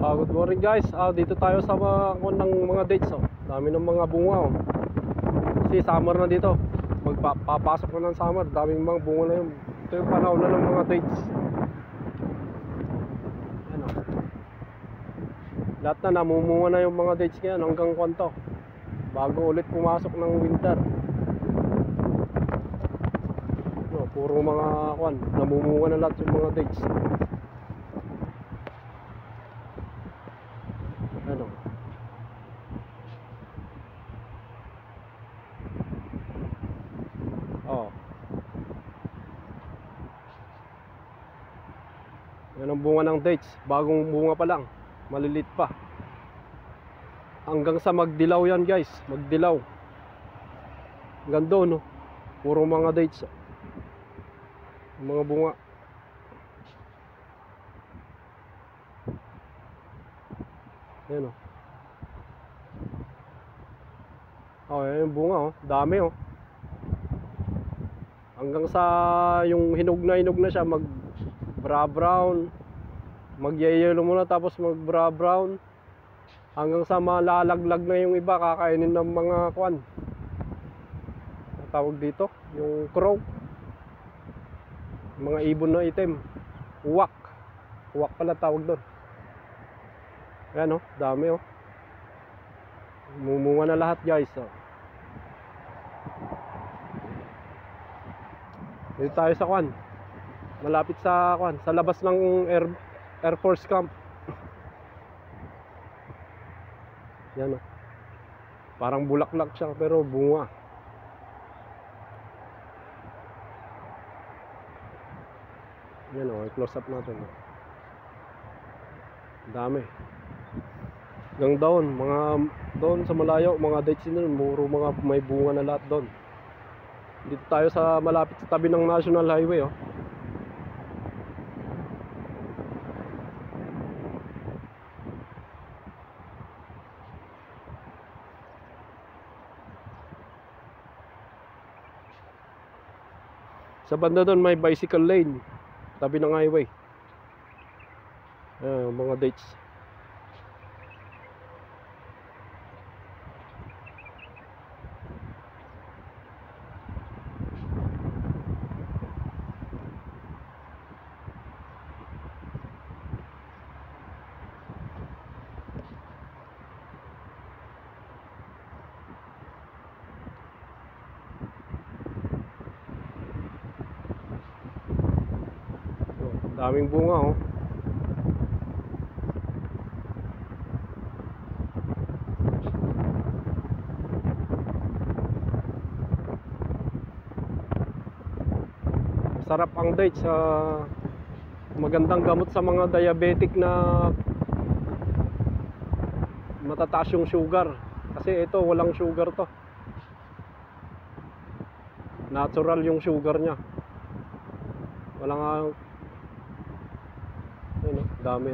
Good morning guys. Dito tayo sa ng mga dates. Dami ng mga bunga. Kasi summer na dito. Magpapasok na ng summer. Daming mga bunga na yun. Ito yung panahon na ng mga dates. Yan, lahat na namumunga na yung mga dates ngayon hanggang kwanto. Bago ulit pumasok ng winter. Puro mga namumunga na lahat yung mga dates. Ano? Yan ang bunga ng dates. Bagong bunga pa lang. Malilit pa. Hanggang sa magdilaw yan guys. Magdilaw. Hanggang doon, no? Puro mga dates. Mga bunga. Yan, yan yung bunga, dami, hanggang sa yung hinog na siya, mag brown, mag yellow muna, tapos mag brown, hanggang sa malalaglag na yung iba, kakainin ng mga tawag dito, yung crow, mga ibon na itim, uwak pala tawag doon. Ayan, dami, mumunga na lahat guys. Dito tayo sa malapit sa sa labas ng Air Force Camp. Yan, parang bulaklak siya pero bunga. Yan, i-close up natin. Dami. Hanggang doon, doon sa malayo, mga dates din, muro mga may bunga na lahat doon. Dito tayo sa malapit sa tabi ng National Highway, Sa banda doon may bicycle lane, tabi ng highway. Mga dates. Daming bunga, Sarap ang dates. Magandang gamot sa mga diabetic na matataas yung sugar. Kasi ito walang sugar to. Natural yung sugar nya. Walang dami,